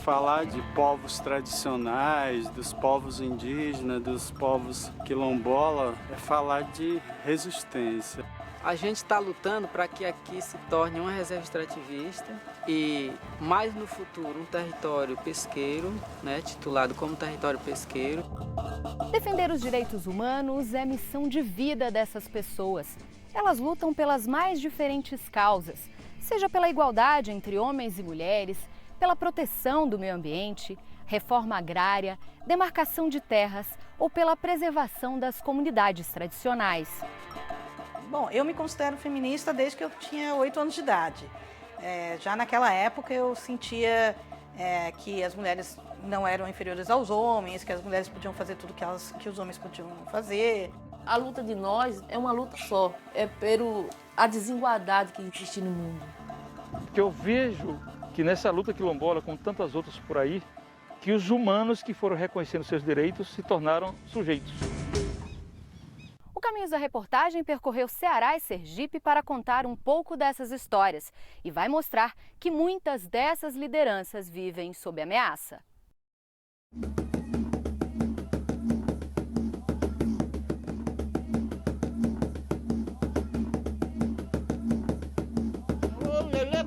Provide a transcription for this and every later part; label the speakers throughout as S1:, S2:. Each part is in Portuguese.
S1: falar de povos tradicionais, dos povos indígenas, dos povos quilombola, é falar de resistência.
S2: A gente está lutando para que aqui se torne uma reserva extrativista e, mais no futuro, um território pesqueiro, né, titulado como território pesqueiro.
S3: Defender os direitos humanos é missão de vida dessas pessoas. Elas lutam pelas mais diferentes causas, seja pela igualdade entre homens e mulheres, pela proteção do meio ambiente, reforma agrária, demarcação de terras ou pela preservação das comunidades tradicionais.
S4: Bom, eu me considero feminista desde que eu tinha 8 anos de idade. Já naquela época eu sentia que as mulheres não eram inferiores aos homens, que as mulheres podiam fazer tudo que os homens podiam fazer.
S5: A luta de nós é uma luta só, é pela a desigualdade que existe no mundo.
S6: Porque eu vejo que nessa luta quilombola, com tantas outras por aí, que os humanos que foram reconhecendo seus direitos se tornaram sujeitos.
S3: O Caminhos da Reportagem percorreu Ceará e Sergipe para contar um pouco dessas histórias e vai mostrar que muitas dessas lideranças vivem sob ameaça.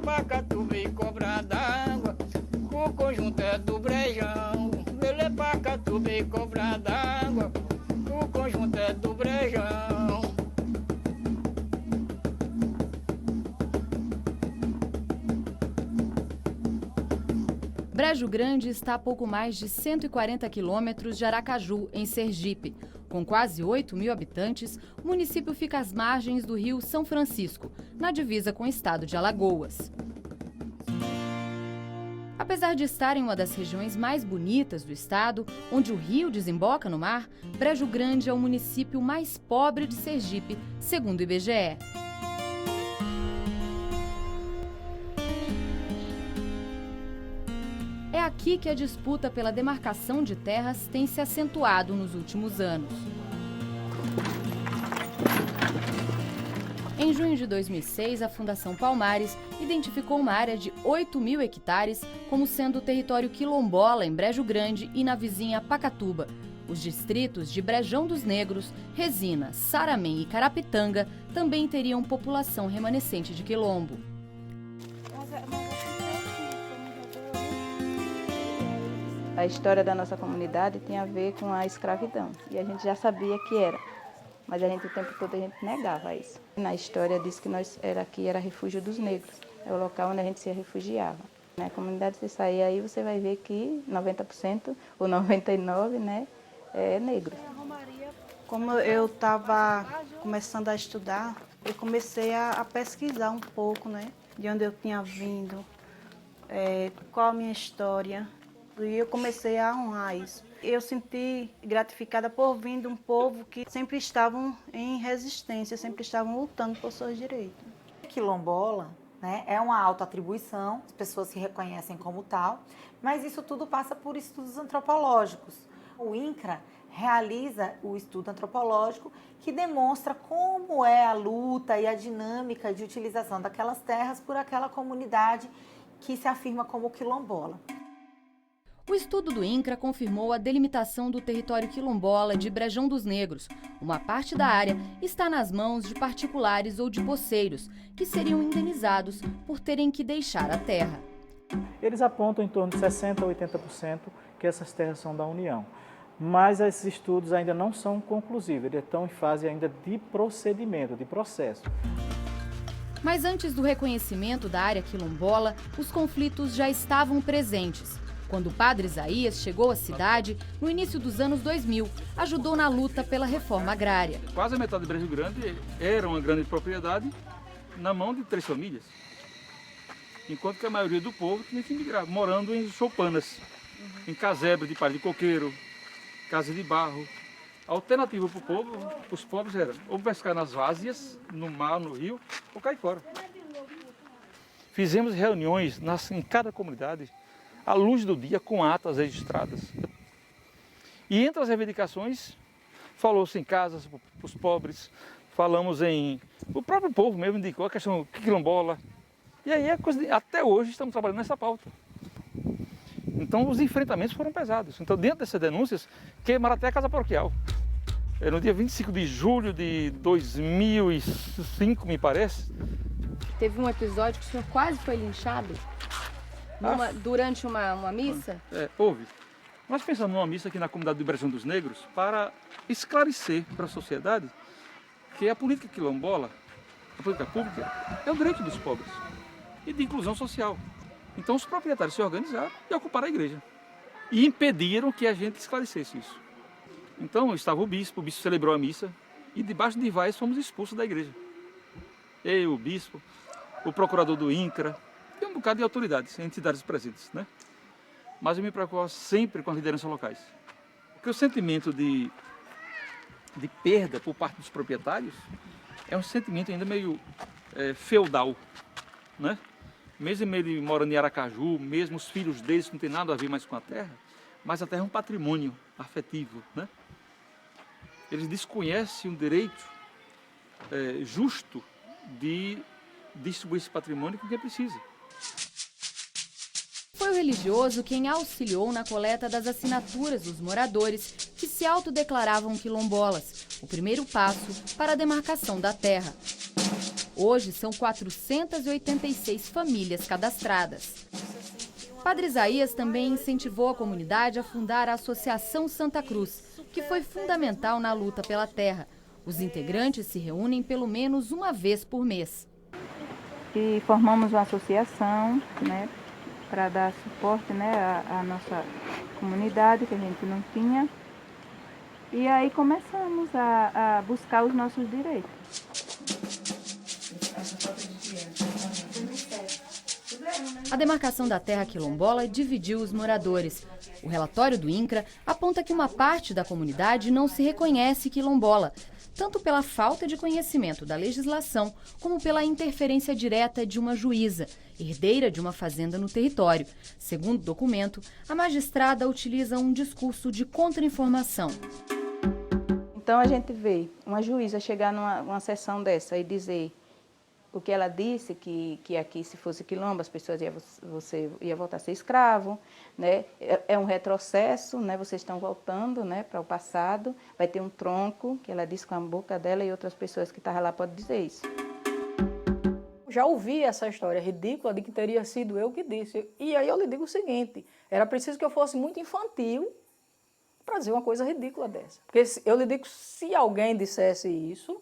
S7: Pacatu veio cobrar d'água, o conjunto é do Brejão. Lele Pacatu veio cobrar d'água, o conjunto é do Brejão.
S3: Brejo Grande está a pouco mais de 140 quilômetros de Aracaju, em Sergipe. Com quase 8.000 habitantes, o município fica às margens do rio São Francisco, na divisa com o estado de Alagoas. Apesar de estar em uma das regiões mais bonitas do estado, onde o rio desemboca no mar, Brejo Grande é o município mais pobre de Sergipe, segundo o IBGE. É aqui que a disputa pela demarcação de terras tem se acentuado nos últimos anos. Em junho de 2006, a Fundação Palmares identificou uma área de 8.000 hectares como sendo o território quilombola em Brejo Grande e na vizinha Pacatuba. Os distritos de Brejão dos Negros, Resina, Saramém e Carapitanga também teriam população remanescente de quilombo.
S8: A história da nossa comunidade tem a ver com a escravidão e a gente já sabia que era, mas o tempo todo a gente negava isso. Na história diz que aqui era refúgio dos negros, é o local onde a gente se refugiava. Na comunidade, você sair aí, você vai ver que 90% ou 99%, né, é negro.
S4: Como eu estava começando a estudar, eu comecei a pesquisar um pouco, né, de onde eu tinha vindo, qual a minha história. E eu comecei a honrar isso. Eu senti gratificada por vir de um povo que sempre estavam em resistência, sempre estavam lutando por seus direitos.
S9: Quilombola, né, é uma autoatribuição, as pessoas se reconhecem como tal, mas isso tudo passa por estudos antropológicos. O INCRA realiza o estudo antropológico que demonstra como é a luta e a dinâmica de utilização daquelas terras por aquela comunidade que se afirma como quilombola.
S3: O estudo do INCRA confirmou a delimitação do território quilombola de Brejão dos Negros. Uma parte da área está nas mãos de particulares ou de poceiros, que seriam indenizados por terem que deixar a terra.
S10: Eles apontam em torno de 60% a 80% que essas terras são da União. Mas esses estudos ainda não são conclusivos, eles estão em fase ainda de procedimento, de processo.
S3: Mas antes do reconhecimento da área quilombola, os conflitos já estavam presentes. Quando o padre Isaías chegou à cidade, no início dos anos 2000, ajudou na luta pela reforma agrária.
S6: Quase a metade de Brejo Grande era uma grande propriedade na mão de 3 famílias. Enquanto que a maioria do povo tinha que migrar, morando em choupanas, em casebre de palha de coqueiro, casa de barro. A alternativa para o povo, os pobres, era ou pescar nas várzeas, no mar, no rio, ou cair fora. Fizemos reuniões em cada comunidade, à luz do dia, com atas registradas. E entre as reivindicações, falou-se em casas para os pobres, falamos em... O próprio povo mesmo indicou a questão quilombola. E aí, até hoje, estamos trabalhando nessa pauta. Então os enfrentamentos foram pesados. Então dentro dessas denúncias, queimaram até a casa paroquial. No dia 25 de julho de 2005, me parece.
S3: Teve um episódio que o senhor quase foi linchado durante uma missa?
S6: Houve. Nós pensamos numa missa aqui na comunidade do Brejão dos Negros para esclarecer para a sociedade que a política quilombola, a política pública, é o direito dos pobres e de inclusão social. Então os proprietários se organizaram e ocuparam a igreja e impediram que a gente esclarecesse isso. Então estava o bispo celebrou a missa e debaixo de vaias fomos expulsos da igreja. Eu, o bispo, o procurador do INCRA e um bocado de autoridades, entidades presentes, né? Mas eu me preocupo sempre com as lideranças locais. Porque o sentimento de perda por parte dos proprietários é um sentimento ainda meio feudal, né? Mesmo ele morando em Aracaju, mesmo os filhos deles não tem nada a ver mais com a terra, mas a terra é um patrimônio afetivo, né? Eles desconhecem o direito justo de distribuir esse patrimônio com quem precisa.
S3: Foi o religioso quem auxiliou na coleta das assinaturas dos moradores que se autodeclaravam quilombolas, o primeiro passo para a demarcação da terra. Hoje são 486 famílias cadastradas. Padre Isaías também incentivou a comunidade a fundar a Associação Santa Cruz, que foi fundamental na luta pela terra. Os integrantes se reúnem pelo menos uma vez por mês.
S8: E formamos uma associação, né, para dar suporte, né, à nossa comunidade, que a gente não tinha. E aí começamos a buscar os nossos direitos.
S3: A demarcação da terra quilombola dividiu os moradores. O relatório do INCRA aponta que uma parte da comunidade não se reconhece quilombola, tanto pela falta de conhecimento da legislação, como pela interferência direta de uma juíza, herdeira de uma fazenda no território. Segundo o documento, a magistrada utiliza um discurso de contra-informação.
S8: Então a gente vê uma juíza chegar numa sessão dessa e dizer o que ela disse, que aqui se fosse quilombo as pessoas ia voltar a ser escravo, né? É um retrocesso, né? Vocês estão voltando, né, para o passado, vai ter um tronco, que ela disse com a boca dela e outras pessoas que estavam lá podem dizer isso.
S11: Já ouvi essa história ridícula de que teria sido eu que disse. E aí eu lhe digo o seguinte, era preciso que eu fosse muito infantil para dizer uma coisa ridícula dessa. Porque eu lhe digo, se alguém dissesse isso,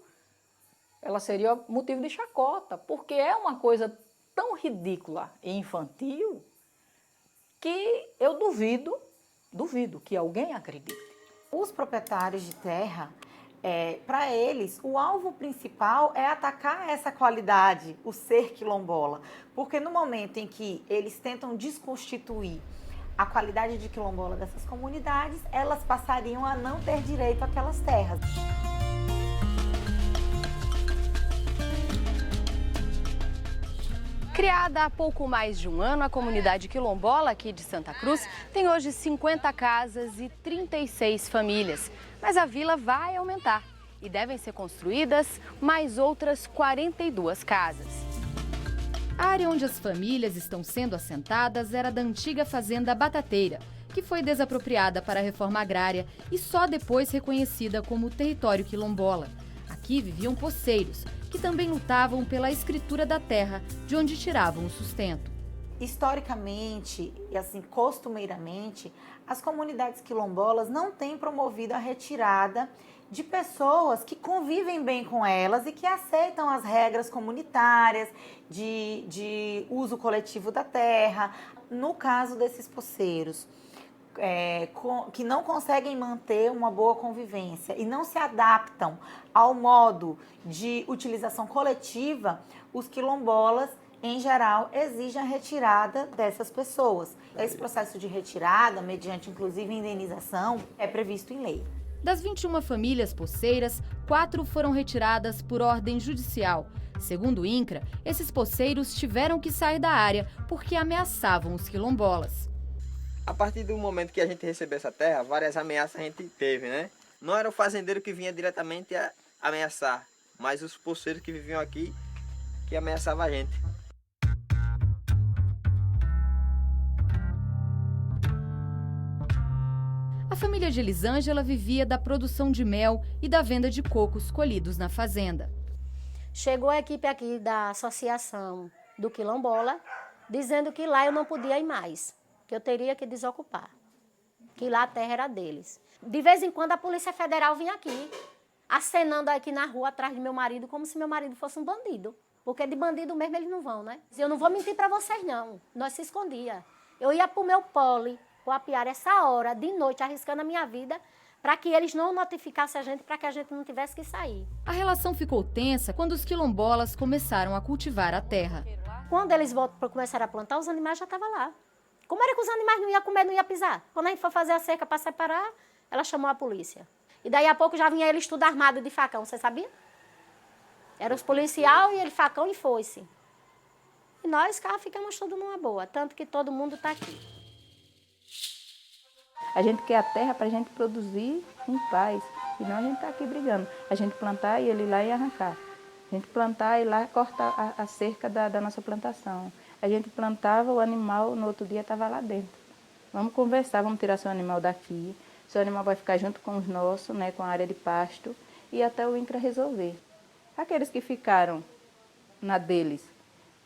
S11: ela seria motivo de chacota, porque é uma coisa tão ridícula e infantil que eu duvido que alguém acredite.
S9: Os proprietários de terra, para eles, o alvo principal é atacar essa qualidade, o ser quilombola, porque no momento em que eles tentam desconstituir a qualidade de quilombola dessas comunidades, elas passariam a não ter direito àquelas terras.
S3: Criada há pouco mais de um ano, a comunidade quilombola aqui de Santa Cruz tem hoje 50 casas e 36 famílias. Mas a vila vai aumentar e devem ser construídas mais outras 42 casas. A área onde as famílias estão sendo assentadas era da antiga fazenda Batateira, que foi desapropriada para a reforma agrária e só depois reconhecida como território quilombola. Aqui viviam poceiros, que também lutavam pela escritura da terra, de onde tiravam o sustento.
S9: Historicamente e assim costumeiramente, as comunidades quilombolas não têm promovido a retirada de pessoas que convivem bem com elas e que aceitam as regras comunitárias de uso coletivo da terra. No caso desses poceiros, que não conseguem manter uma boa convivência e não se adaptam ao modo de utilização coletiva, os quilombolas, em geral, exigem a retirada dessas pessoas. Esse processo de retirada, mediante inclusive indenização, é previsto em lei.
S3: Das 21 famílias poceiras, 4 foram retiradas por ordem judicial. Segundo o INCRA, esses poceiros tiveram que sair da área porque ameaçavam os quilombolas.
S12: A partir do momento que a gente recebeu essa terra, várias ameaças a gente teve, né? Não era o fazendeiro que vinha diretamente a ameaçar, mas os poceiros que viviam aqui que ameaçavam a gente.
S3: família de Elisângela vivia da produção de mel e da venda de cocos colhidos na fazenda.
S13: Chegou a equipe aqui da associação do Quilombola, dizendo que lá eu não podia ir mais, que eu teria que desocupar, que lá a terra era deles. De vez em quando a Polícia Federal vinha aqui, acenando aqui na rua atrás de meu marido, como se meu marido fosse um bandido. Porque de bandido mesmo eles não vão, né? Eu não vou mentir para vocês, não. Nós se escondia. Eu ia pro meu pole, pro apiário, essa hora, de noite, arriscando a minha vida, para que eles não notificassem a gente, para que a gente não tivesse que sair.
S3: A relação ficou tensa quando os quilombolas começaram a cultivar a terra.
S13: Quando eles começaram a plantar, os animais já estavam lá. Como era que os animais não iam comer, não iam pisar? Quando a gente foi fazer a cerca para separar, ela chamou a polícia. E daí a pouco já vinha eles tudo armado de facão, você sabia? Era os policiais e ele facão e foice. E nós cá ficamos tudo numa boa, tanto que todo mundo está aqui.
S8: A gente quer a terra para a gente produzir em paz, e não a gente está aqui brigando. A gente plantar e ele ir lá e arrancar. A gente plantar e ir lá cortar a cerca da nossa plantação. A gente plantava, o animal no outro dia estava lá dentro. Vamos conversar, vamos tirar seu animal daqui. Seu animal vai ficar junto com os nossos, né, com a área de pasto, e até o INCRA resolver. Aqueles que ficaram na deles,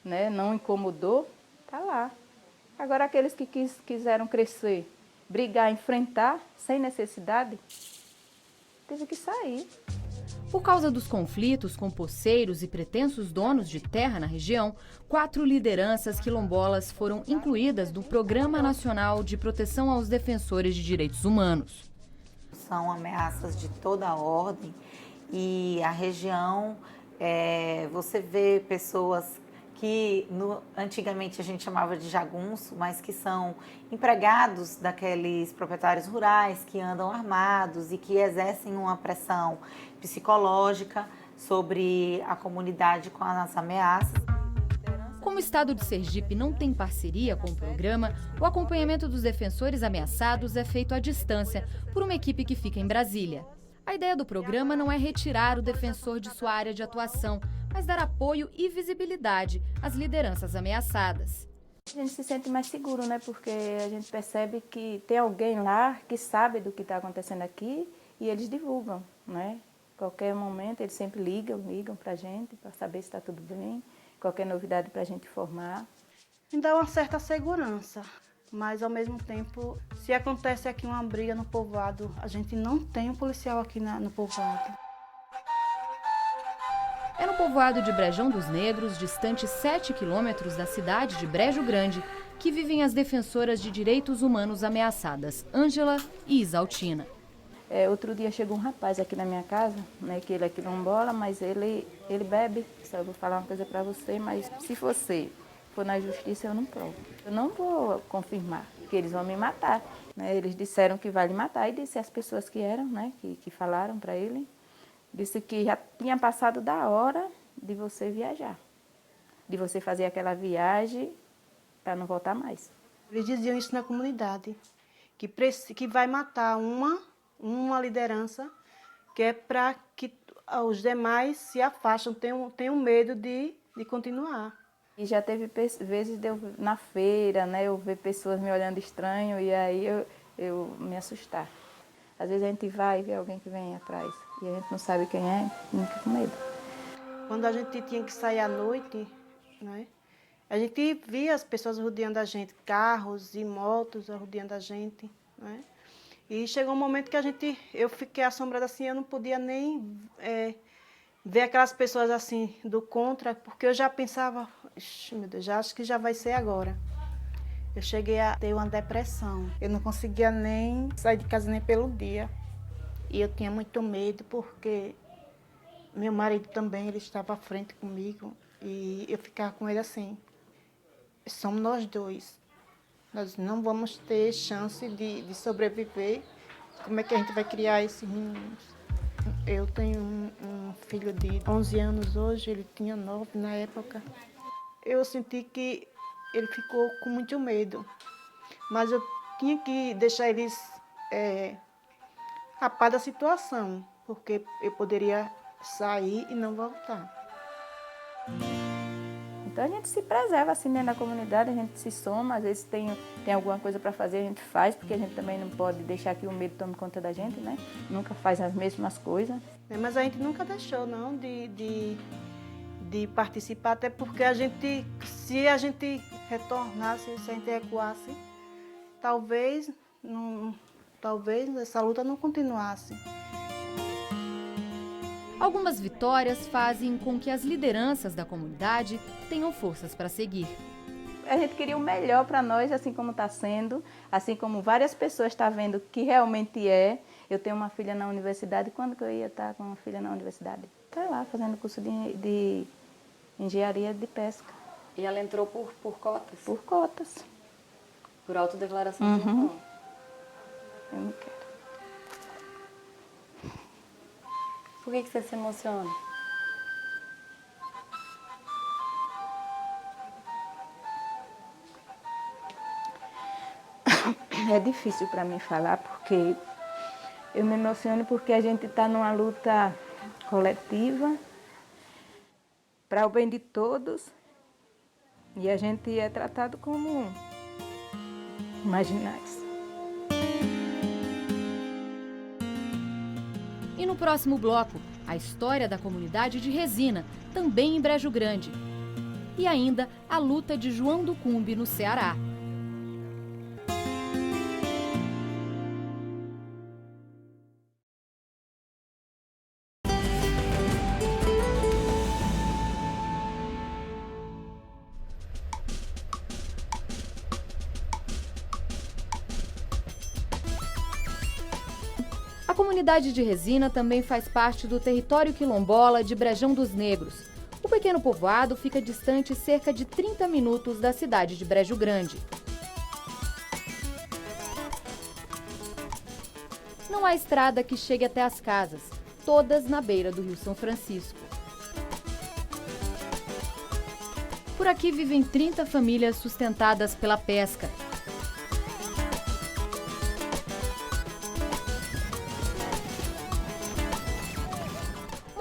S8: né, não incomodou, tá lá. Agora aqueles que quiseram crescer, brigar, enfrentar, sem necessidade, teve que sair.
S3: Por causa dos conflitos com poceiros e pretensos donos de terra na região, 4 lideranças quilombolas foram incluídas no Programa Nacional de Proteção aos Defensores de Direitos Humanos.
S9: São ameaças de toda a ordem e a região, você vê pessoas que antigamente a gente chamava de jagunço, mas que são empregados daqueles proprietários rurais que andam armados e que exercem uma pressão psicológica sobre a comunidade com as ameaças.
S3: Como o estado de Sergipe não tem parceria com o programa, o acompanhamento dos defensores ameaçados é feito à distância por uma equipe que fica em Brasília. A ideia do programa não é retirar o defensor de sua área de atuação, mas dar apoio e visibilidade às lideranças ameaçadas.
S8: A gente se sente mais seguro, né? Porque a gente percebe que tem alguém lá que sabe do que está acontecendo aqui e eles divulgam, né? Qualquer momento eles sempre ligam para a gente para saber se está tudo bem, qualquer novidade para a gente informar.
S4: Me dá uma certa segurança, mas ao mesmo tempo, se acontece aqui uma briga no povoado, a gente não tem um policial aqui no povoado.
S3: É no povoado de Brejão dos Negros, distante 7 quilômetros da cidade de Brejo Grande, que vivem as defensoras de direitos humanos ameaçadas, Ângela e Isaltina.
S8: Outro dia chegou um rapaz aqui na minha casa, né, que ele é quilombola, mas ele bebe. Só vou falar uma coisa para você, mas se você for na justiça, eu não provo. Eu não vou confirmar, porque eles vão me matar. Né? Eles disseram que vai lhe matar, e disse as pessoas que eram, né, que falaram para ele, disse que já tinha passado da hora de você viajar, de você fazer aquela viagem para não voltar mais.
S4: Eles diziam isso na comunidade, que vai matar uma liderança, que é para que os demais se afastem, tenham medo de continuar.
S8: E já teve vezes de eu na feira, né, eu ver pessoas me olhando estranho e aí eu me assustar. Às vezes a gente vai ver alguém que vem atrás e a gente não sabe quem é e fica com medo.
S4: Quando a gente tinha que sair à noite, né, a gente via as pessoas rodeando a gente, carros e motos rodeando a gente, né? E chegou um momento que eu fiquei assombrada assim, eu não podia nem ver aquelas pessoas assim do contra, porque eu já pensava, meu Deus, já acho que já vai ser agora. Eu cheguei a ter uma depressão, eu não conseguia nem sair de casa nem pelo dia. E eu tinha muito medo porque meu marido também, ele estava à frente comigo e eu ficava com ele assim, somos nós dois. Nós não vamos ter chance de sobreviver. Como é que a gente vai criar esses meninos? Eu tenho um filho de 11 anos hoje, ele tinha 9 na época. Eu senti que ele ficou com muito medo, mas eu tinha que deixar eles a par da situação, porque eu poderia sair e não voltar.
S8: O Então a gente se preserva assim dentro da comunidade, a gente se soma, às vezes tem alguma coisa para fazer, a gente faz, porque a gente também não pode deixar que o medo tome conta da gente, né? Nunca faz as mesmas coisas.
S4: Mas a gente nunca deixou, não, de participar, até porque se a gente retornasse, se a gente recuasse, talvez essa luta não continuasse.
S3: Algumas vitórias fazem com que as lideranças da comunidade tenham forças para seguir.
S8: A gente queria o melhor para nós, assim como está sendo, assim como várias pessoas estão vendo que realmente é. Eu tenho uma filha na universidade, quando que eu ia estar com uma filha na universidade? Está lá, fazendo curso de engenharia de pesca.
S14: E ela entrou por cotas?
S8: Por cotas.
S14: Por autodeclaração de não.
S8: Eu não quero.
S14: Por que você se emociona?
S8: É difícil para mim falar, porque eu me emociono porque a gente está numa luta coletiva para o bem de todos e a gente é tratado como marginais.
S3: E no próximo bloco, a história da comunidade de Resina, também em Brejo Grande. E ainda a luta de João do Cumbe, no Ceará. A comunidade de Resina também faz parte do território quilombola de Brejão dos Negros. O pequeno povoado fica distante cerca de 30 minutos da cidade de Brejo Grande. Não há estrada que chegue até as casas, todas na beira do Rio São Francisco. Por aqui vivem 30 famílias sustentadas pela pesca.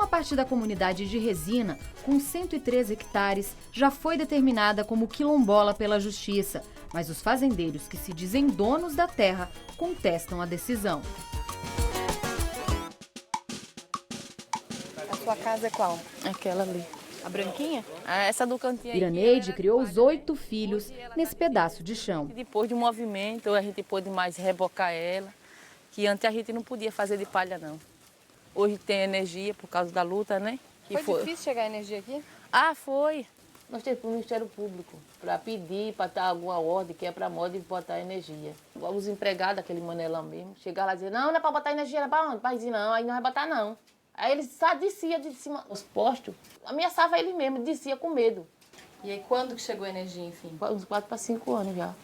S3: Parte da comunidade de Resina, com 103 hectares, já foi determinada como quilombola pela Justiça, mas os fazendeiros que se dizem donos da terra contestam a decisão.
S5: A sua casa é qual? Aquela ali.
S14: A branquinha?
S5: Essa do cantinho.
S3: Iraneide criou os 8 filhos nesse pedaço de chão.
S5: Depois do movimento, a gente pôde mais rebocar ela, que antes a gente não podia fazer de palha, não. Hoje tem energia por causa da luta, né?
S14: Foi difícil chegar a energia aqui?
S5: Foi. Nós temos para o Ministério Público para pedir, para dar alguma ordem, que é para a moda e botar energia. Os empregados, aquele manelão mesmo, chegaram lá e diziam, não é para botar energia, não é para onde? Para dizer, não, aí não vai botar não. Aí eles só desciam de cima, os postos, ameaçava ele mesmo, descia com medo.
S14: E aí quando que chegou a energia, enfim?
S5: Uns 4 para 5 anos já.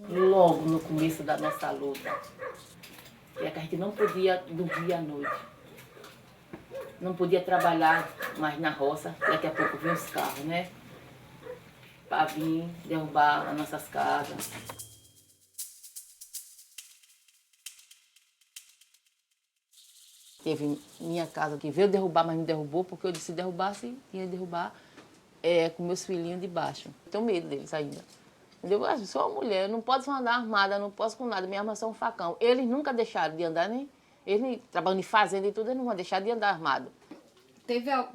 S5: Logo no começo da nossa luta, que a gente não podia dormir à noite. Não podia trabalhar mais na roça. Daqui a pouco vinham os carros, né? Para vir derrubar as nossas casas. Teve minha casa que veio derrubar, mas não derrubou, porque eu disse se derrubasse, ia derrubar com meus filhinhos de baixo. Tenho medo deles ainda. Eu sou uma mulher, eu não posso andar armada, não posso com nada, minha arma é um facão. Eles nunca deixaram de andar, nem eles trabalhando em fazenda e tudo, eles não vão deixar de andar armado.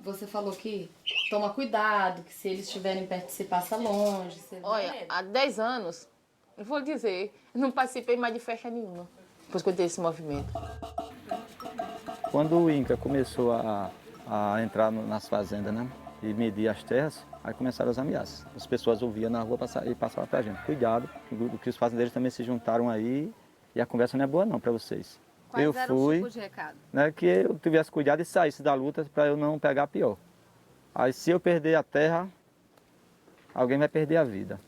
S14: Você falou que toma cuidado, que se eles estiverem perto, se passa longe.
S5: Olha, há 10 anos, eu vou dizer, eu não participei mais de festa nenhuma, depois que eu esse movimento.
S15: Quando o INCRA começou a entrar nas fazendas, né, e medir as terras, aí começaram as ameaças. As pessoas ouviam na rua e passavam para a gente. Cuidado, que os fazendeiros também se juntaram aí e a conversa não é boa não para vocês.
S14: Quais eram os tipos de recado?
S15: Né, que eu tivesse cuidado e saísse da luta para eu não pegar pior. Aí se eu perder a terra, alguém vai perder a vida.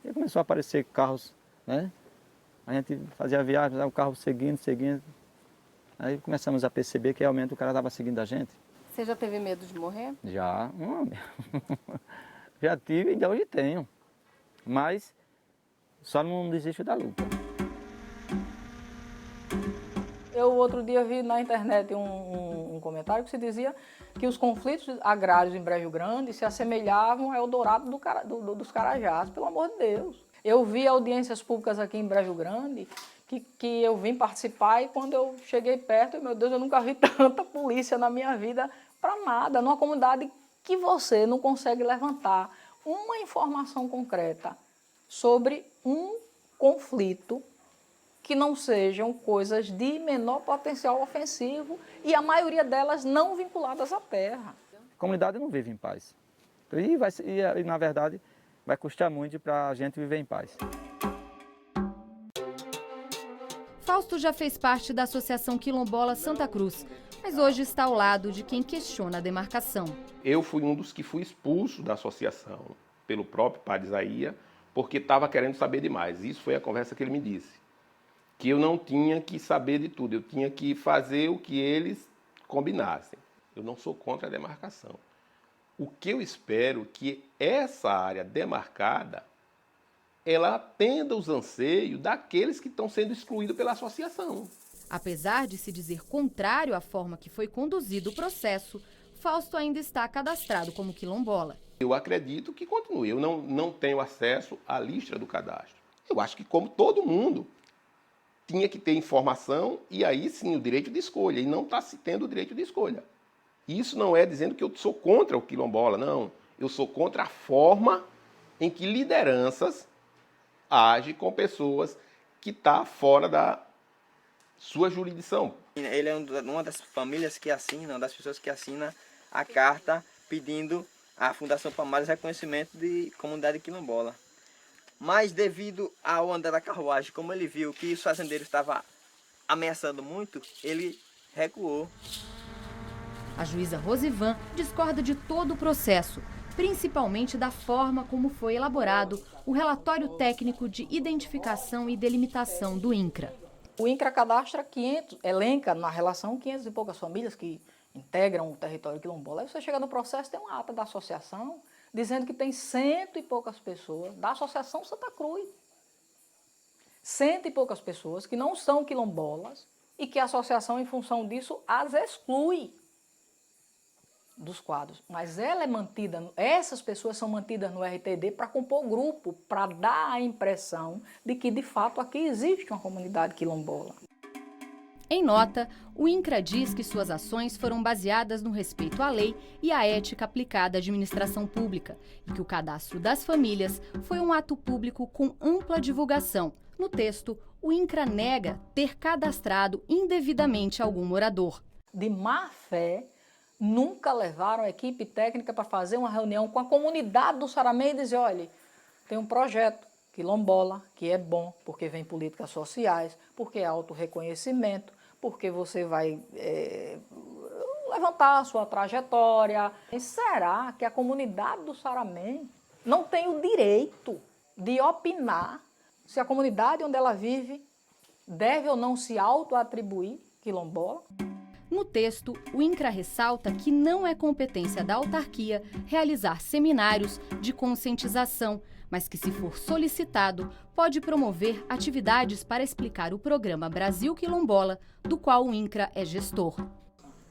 S15: E começou a aparecer carros, né? A gente fazia a viagem, o carro seguindo. Aí começamos a perceber que realmente o cara estava seguindo a gente.
S14: Você já teve medo de morrer?
S15: Já, já tive e ainda hoje tenho, mas só não desisto da luta.
S11: Eu outro dia vi na internet um um comentário que se dizia que os conflitos agrários em Brejo Grande se assemelhavam ao Eldorado dos Carajás, pelo amor de Deus. Eu vi audiências públicas aqui em Brejo Grande que eu vim participar, e quando eu cheguei perto, meu Deus, eu nunca vi tanta polícia na minha vida para nada, numa comunidade que você não consegue levantar uma informação concreta sobre um conflito que não sejam coisas de menor potencial ofensivo e a maioria delas não vinculadas à terra.
S15: A comunidade não vive em paz. E na verdade, vai custar muito para a gente viver em paz.
S3: Fausto já fez parte da Associação Quilombola Santa Cruz, mas hoje está ao lado de quem questiona a demarcação.
S16: Eu fui um dos que fui expulso da associação pelo próprio padre Isaías, porque estava querendo saber demais. Isso foi a conversa que ele me disse. Que eu não tinha que saber de tudo, eu tinha que fazer o que eles combinassem. Eu não sou contra a demarcação. O que eu espero é que essa área demarcada ela atenda os anseios daqueles que estão sendo excluídos pela associação.
S3: Apesar de se dizer contrário à forma que foi conduzido o processo, Fausto ainda está cadastrado como quilombola.
S16: Eu acredito que continue. Eu não tenho acesso à lista do cadastro. Eu acho que, como todo mundo, tinha que ter informação e aí sim o direito de escolha. E não está se tendo o direito de escolha. Isso não é dizendo que eu sou contra o quilombola, não. Eu sou contra a forma em que lideranças agem com pessoas que estão fora da sua jurisdição.
S12: Ele é uma das famílias que assina, uma das pessoas que assina a carta pedindo à Fundação Palmares reconhecimento de comunidade quilombola. Mas devido ao andar da carruagem, como ele viu que os fazendeiros estavam ameaçando muito, ele recuou.
S3: A juíza Rosivan discorda de todo o processo, principalmente da forma como foi elaborado o relatório técnico de identificação e delimitação do INCRA.
S11: O INCRA cadastra 500, elenca na relação 500 e poucas famílias que integram o território quilombola. Aí você chega no processo, tem uma ata da associação dizendo que tem 100 e poucas pessoas da Associação Santa Cruz. 100 e poucas pessoas que não são quilombolas e que a associação, em função disso, as exclui dos quadros. Mas ela é mantida, essas pessoas são mantidas no RTD para compor grupo, para dar a impressão de que, de fato, aqui existe uma comunidade quilombola.
S3: Em nota, o INCRA diz que suas ações foram baseadas no respeito à lei e à ética aplicada à administração pública e que o cadastro das famílias foi um ato público com ampla divulgação. No texto, o INCRA nega ter cadastrado indevidamente algum morador.
S11: De má fé, nunca levaram a equipe técnica para fazer uma reunião com a comunidade do Saramém e dizer, olha, tem um projeto quilombola que é bom, porque vem políticas sociais, porque é autorreconhecimento, porque você vai levantar a sua trajetória. E será que a comunidade do Saramém não tem o direito de opinar se a comunidade onde ela vive deve ou não se auto-atribuir quilombola?
S3: No texto, o INCRA ressalta que não é competência da autarquia realizar seminários de conscientização, mas que, se for solicitado, pode promover atividades para explicar o programa Brasil Quilombola, do qual o INCRA é gestor.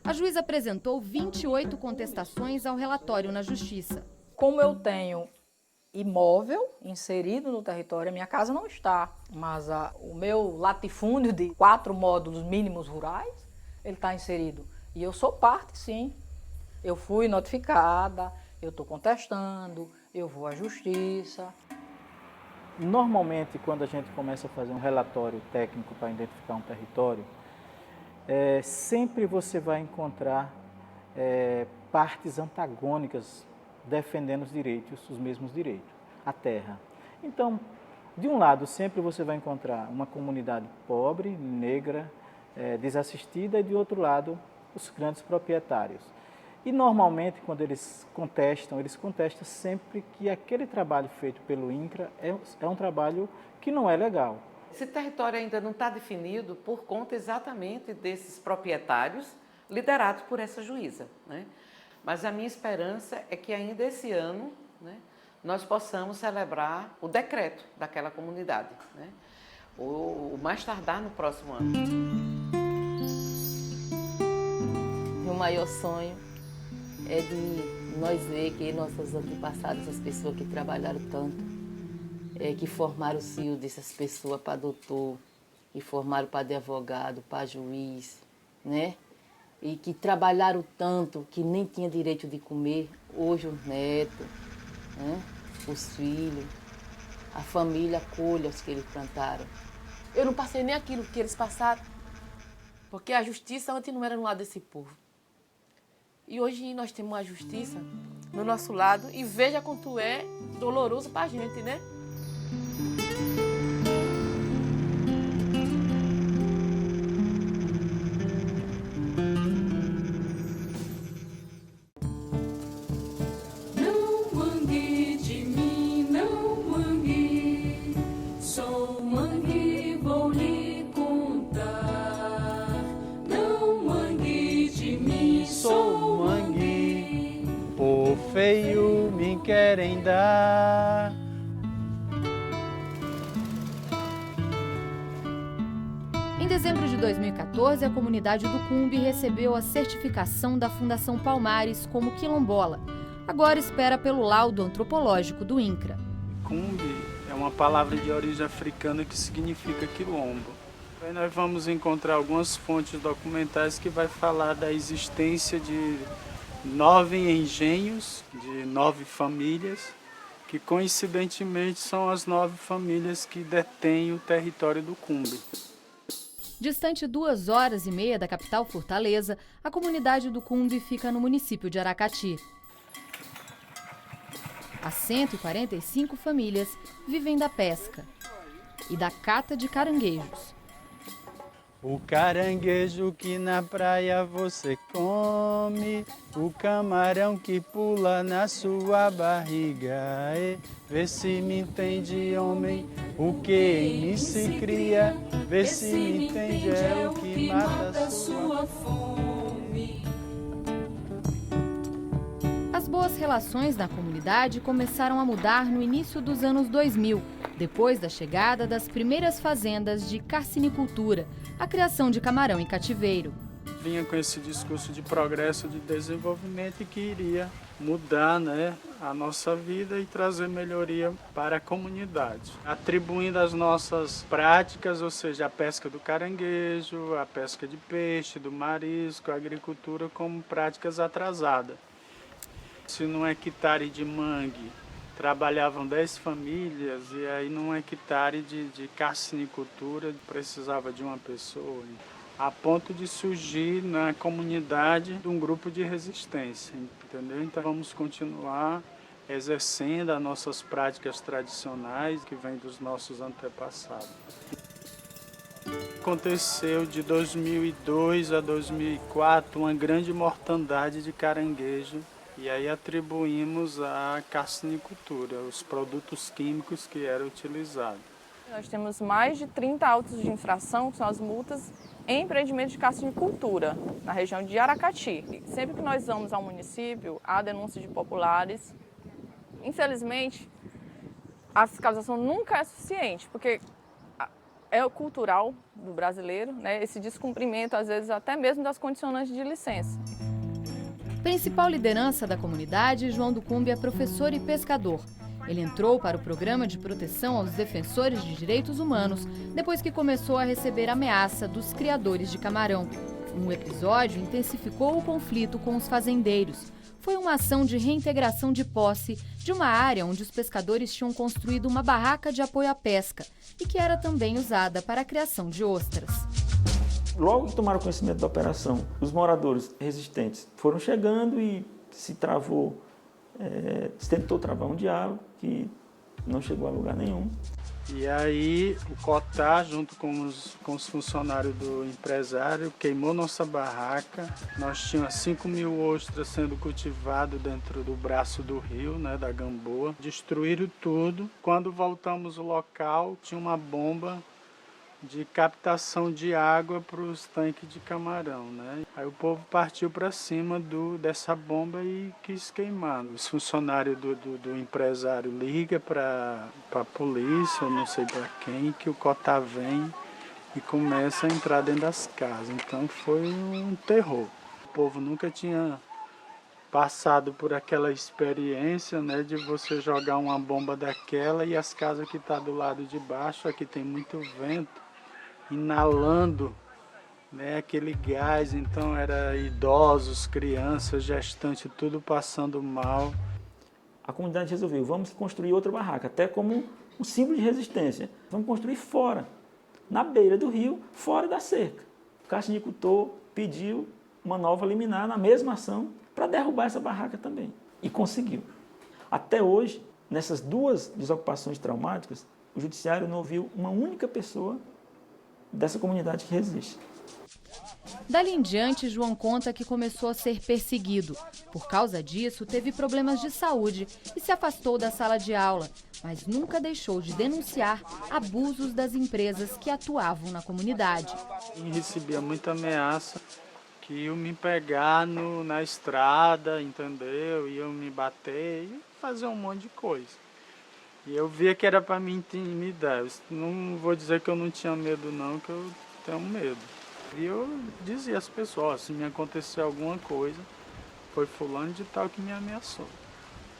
S3: A juíza apresentou 28 contestações ao relatório na Justiça.
S11: Como eu tenho imóvel inserido no território, a minha casa não está, mas o meu latifúndio de 4 módulos mínimos rurais, ele está inserido. E eu sou parte, sim. Eu fui notificada, eu estou contestando, eu vou à justiça.
S10: Normalmente, quando a gente começa a fazer um relatório técnico para identificar um território, sempre você vai encontrar partes antagônicas defendendo os direitos, os mesmos direitos, a terra. Então, de um lado, sempre você vai encontrar uma comunidade pobre, negra, desassistida, e de outro lado, os grandes proprietários. E normalmente, quando eles contestam sempre que aquele trabalho feito pelo INCRA é um trabalho que não é legal.
S17: Esse território ainda não está definido por conta exatamente desses proprietários liderados por essa juíza, né? Mas a minha esperança é que ainda esse ano, né, nós possamos celebrar o decreto daquela comunidade, né? O mais tardar no próximo ano.
S5: Eu maior sonho é de nós ver que nossos antepassados, as pessoas que trabalharam tanto, que formaram os filhos dessas pessoas para doutor, que formaram para advogado, para juiz, né? E que trabalharam tanto que nem tinha direito de comer, hoje os netos, né? Os filhos, a família colhe os que eles plantaram. Eu não passei nem aquilo que eles passaram, porque a justiça antes não era no lado desse povo. E hoje nós temos uma justiça no nosso lado e veja quanto é doloroso para a gente, né?
S1: Feio me querem dar.
S3: Em dezembro de 2014, a comunidade do Cumbe recebeu a certificação da Fundação Palmares como quilombola. Agora espera pelo laudo antropológico do INCRA.
S1: Cumbe é uma palavra de origem africana que significa quilombo. Aí nós vamos encontrar algumas fontes documentais que vai falar da existência de 9 engenhos de 9 famílias, que coincidentemente são as 9 famílias que detêm o território do Cumbe.
S3: Distante 2 horas e meia da capital Fortaleza, a comunidade do Cumbe fica no município de Aracati. As 145 famílias vivem da pesca e da cata de caranguejos.
S1: O caranguejo que na praia você come, o camarão que pula na sua barriga. Vê se me entende, homem, o que em mim se cria. Vê se me entende, é o que mata a sua fome.
S3: As boas relações na comunidade começaram a mudar no início dos anos 2000, depois da chegada das primeiras fazendas de carcinicultura, a criação de camarão em cativeiro.
S1: Vinha com esse discurso de progresso, de desenvolvimento e que iria mudar, a nossa vida e trazer melhoria para a comunidade. Atribuindo as nossas práticas, ou seja, a pesca do caranguejo, a pesca de peixe, do marisco, a agricultura como práticas atrasadas. Se num hectare de mangue trabalhavam 10 famílias e aí num hectare de carcinicultura precisava de uma pessoa, a ponto de surgir na comunidade um grupo de resistência, entendeu? Então vamos continuar exercendo as nossas práticas tradicionais que vêm dos nossos antepassados. Aconteceu de 2002 a 2004 uma grande mortandade de caranguejo. E aí atribuímos à carcinicultura, os produtos químicos que eram utilizados.
S18: Nós temos mais de 30 autos de infração, que são as multas, em empreendimento de carcinicultura, na região de Aracati. Sempre que nós vamos ao município, há denúncia de populares. Infelizmente, a fiscalização nunca é suficiente, porque é cultural do brasileiro, esse descumprimento, às vezes, até mesmo das condicionantes de licença.
S3: Principal liderança da comunidade, João do Cumbe é professor e pescador. Ele entrou para o programa de proteção aos defensores de direitos humanos depois que começou a receber ameaça dos criadores de camarão. Um episódio intensificou o conflito com os fazendeiros. Foi uma ação de reintegração de posse de uma área onde os pescadores tinham construído uma barraca de apoio à pesca e que era também usada para a criação de ostras.
S19: Logo que tomaram conhecimento da operação, os moradores resistentes foram chegando e se tentou travar um diálogo que não chegou a lugar nenhum.
S1: E aí o Cotá, junto com os funcionários do empresário, queimou nossa barraca. Nós tínhamos 5.000 ostras sendo cultivadas dentro do braço do rio, da Gamboa. Destruíram tudo. Quando voltamos ao local, tinha uma bomba de captação de água para os tanques de camarão, Aí o povo partiu para cima dessa bomba e quis queimar. Os funcionários do empresário ligam para a polícia, eu não sei para quem, que o Cotá vem e começa a entrar dentro das casas. Então foi um terror. O povo nunca tinha passado por aquela experiência, né, de você jogar uma bomba daquela e as casas que estão do lado de baixo, aqui tem muito vento, inalando, né, aquele gás. Então era idosos, crianças, gestantes, tudo passando mal.
S19: A comunidade resolveu, vamos construir outra barraca, até como um símbolo de resistência. Vamos construir fora, na beira do rio, fora da cerca. O Caixa de Couto pediu uma nova liminar na mesma ação para derrubar essa barraca também. E conseguiu. Até hoje, nessas duas desocupações traumáticas, o judiciário não ouviu uma única pessoa dessa comunidade que resiste.
S3: Dali em diante, João conta que começou a ser perseguido. Por causa disso, teve problemas de saúde e se afastou da sala de aula, mas nunca deixou de denunciar abusos das empresas que atuavam na comunidade.
S1: E recebia muita ameaça que iam me pegar na estrada, entendeu? Iam me bater e fazer um monte de coisa. E eu via que era para me intimidar. Eu não vou dizer que eu não tinha medo não, que eu tenho medo. E eu dizia às pessoas, se me acontecer alguma coisa, foi fulano de tal que me ameaçou.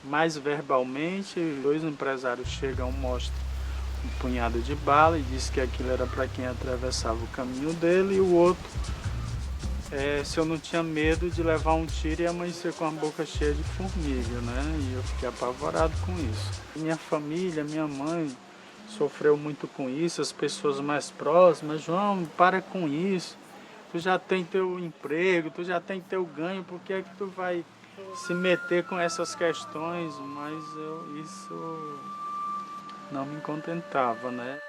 S1: Mas verbalmente, 2 empresários chegam, mostram um punhado de bala e diz que aquilo era para quem atravessava o caminho dele, e o outro, se eu não tinha medo de levar um tiro e amanhecer com a boca cheia de formiga, né? E eu fiquei apavorado com isso. Minha família, minha mãe, sofreu muito com isso, as pessoas mais próximas. João, para com isso, tu já tem teu emprego, tu já tem teu ganho, por que é que tu vai se meter com essas questões? Mas isso não me contentava, né?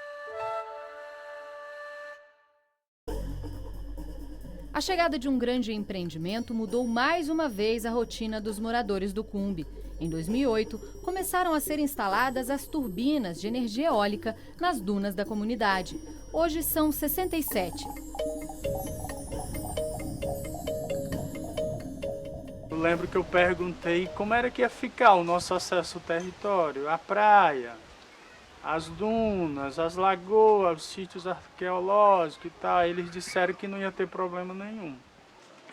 S3: A chegada de um grande empreendimento mudou mais uma vez a rotina dos moradores do Cumbe. Em 2008, começaram a ser instaladas as turbinas de energia eólica nas dunas da comunidade. Hoje são 67.
S1: Eu lembro que eu perguntei como era que ia ficar o nosso acesso ao território, a praia, as dunas, as lagoas, os sítios arqueológicos e tal. Eles disseram que não ia ter problema nenhum.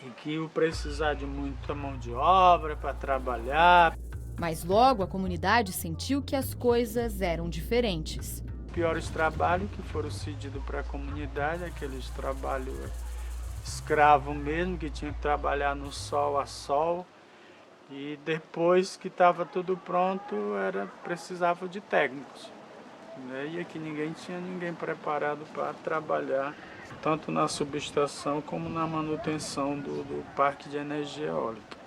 S1: E que ia precisar de muita mão de obra para trabalhar.
S3: Mas logo a comunidade sentiu que as coisas eram diferentes.
S1: Piores trabalhos que foram cedidos para a comunidade, aqueles trabalhos escravos mesmo, que tinha que trabalhar no sol a sol. E depois que estava tudo pronto, precisava de técnicos. E aqui ninguém tinha ninguém preparado para trabalhar, tanto na subestação como na manutenção do parque de energia eólica.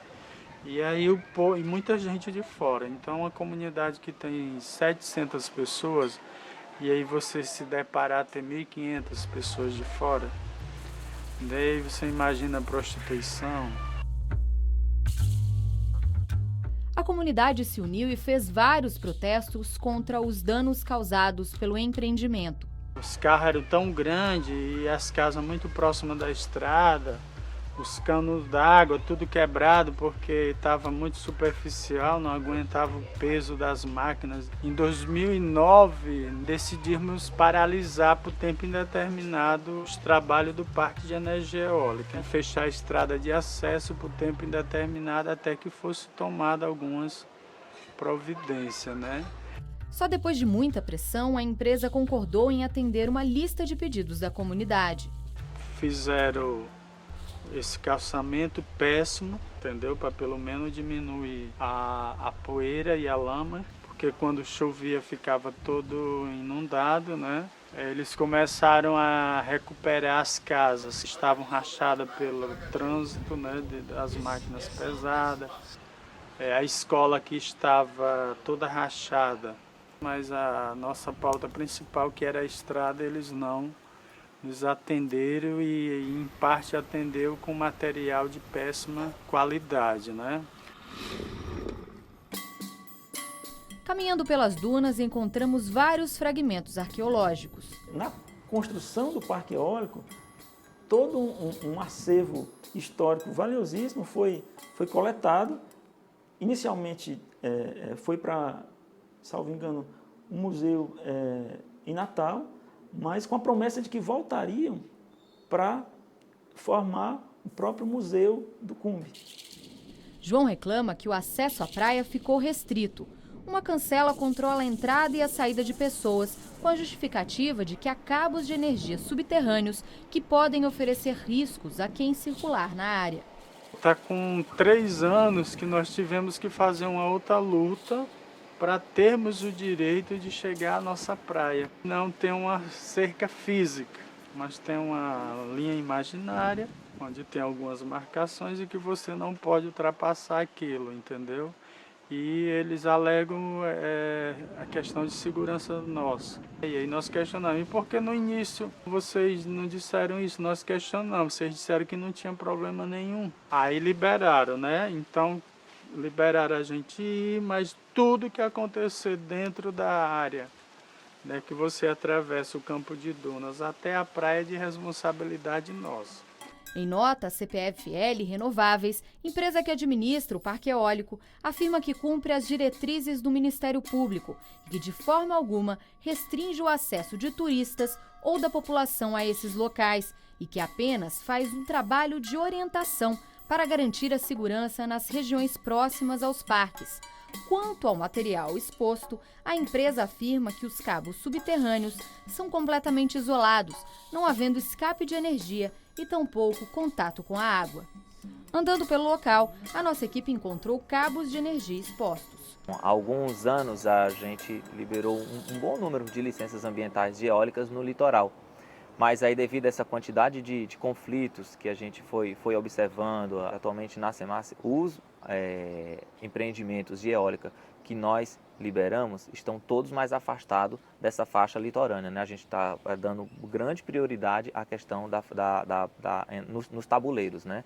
S1: E aí e muita gente de fora. Então uma comunidade que tem 700 pessoas, e aí você se deparar ter 1.500 pessoas de fora, daí você imagina a prostituição.
S3: A comunidade se uniu e fez vários protestos contra os danos causados pelo empreendimento.
S1: Os carros eram tão grandes e as casas muito próximas da estrada, os canos d'água tudo quebrado porque estava muito superficial, não aguentava o peso das máquinas. Em 2009 decidimos paralisar por tempo indeterminado os trabalhos do parque de energia eólica, fechar a estrada de acesso por tempo indeterminado até que fosse tomada algumas providências, né?
S3: Só depois de muita pressão, a empresa concordou em atender uma lista de pedidos da comunidade.
S1: Fizeram esse calçamento péssimo, entendeu? Para pelo menos diminuir a poeira e a lama, porque quando chovia ficava todo inundado, né? Eles começaram a recuperar as casas que estavam rachadas pelo trânsito, né? Das máquinas pesadas. A escola aqui estava toda rachada, mas a nossa pauta principal, que era a estrada, eles não nos atenderam e em parte atendeu com material de péssima qualidade, né?
S3: Caminhando pelas dunas, encontramos vários fragmentos arqueológicos.
S19: Na construção do parque eólico, todo um acervo histórico valiosíssimo foi coletado. Inicialmente foi para, salvo engano, um museu em Natal, mas com a promessa de que voltariam para formar o próprio museu do Cumbe.
S3: João reclama que o acesso à praia ficou restrito. Uma cancela controla a entrada e a saída de pessoas, com a justificativa de que há cabos de energia subterrâneos que podem oferecer riscos a quem circular na área.
S1: Está com 3 anos que nós tivemos que fazer uma outra luta para termos o direito de chegar à nossa praia. Não tem uma cerca física, mas tem uma linha imaginária, onde tem algumas marcações e que você não pode ultrapassar aquilo, entendeu? E eles alegam a questão de segurança nossa. E aí nós questionamos, e por que no início vocês não disseram isso? Nós questionamos, vocês disseram que não tinha problema nenhum. Aí liberaram, né? Então liberaram a gente ir, mas tudo que acontecer dentro da área, né, que você atravessa o Campo de Dunas até a praia, de responsabilidade nossa.
S3: Em nota, a CPFL Renováveis, empresa que administra o parque eólico, afirma que cumpre as diretrizes do Ministério Público e que, de forma alguma, restringe o acesso de turistas ou da população a esses locais e que apenas faz um trabalho de orientação para garantir a segurança nas regiões próximas aos parques. Quanto ao material exposto, a empresa afirma que os cabos subterrâneos são completamente isolados, não havendo escape de energia e tampouco contato com a água. Andando pelo local, a nossa equipe encontrou cabos de energia expostos.
S20: Há alguns anos a gente liberou um bom número de licenças ambientais de eólicas no litoral. Mas aí, devido a essa quantidade de conflitos que a gente foi observando, atualmente na SEMAS, os empreendimentos de eólica que nós liberamos estão todos mais afastados dessa faixa litorânea, né? A gente está dando grande prioridade à questão nos tabuleiros, né?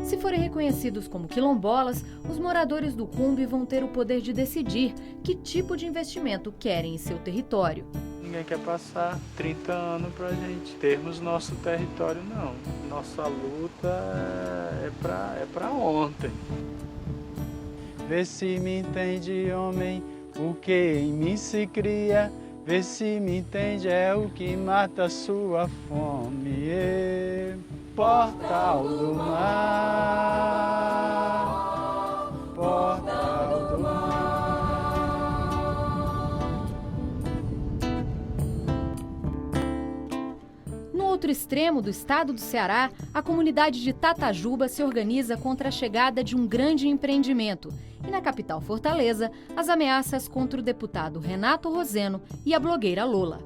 S3: Se forem reconhecidos como quilombolas, os moradores do Cumbe vão ter o poder de decidir que tipo de investimento querem em seu território.
S1: Ninguém quer passar 30 anos para a gente termos nosso território, não. Nossa luta é para ontem. Vê se me entende, homem, o que em mim se cria. Vê se me entende, é o que mata a sua fome. Portal do mar, portal do mar.
S3: No outro extremo do estado do Ceará, a comunidade de Tatajuba se organiza contra a chegada de um grande empreendimento. E na capital Fortaleza, as ameaças contra o deputado Renato Roseno e a blogueira Lola.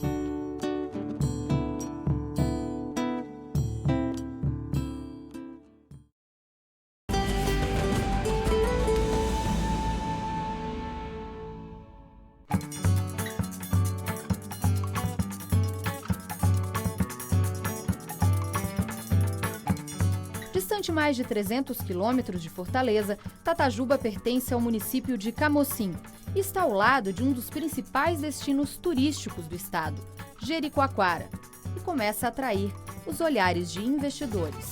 S3: Distante mais de 300 quilômetros de Fortaleza, Tatajuba pertence ao município de Camocim e está ao lado de um dos principais destinos turísticos do estado, Jericoacoara, e começa a atrair os olhares de investidores.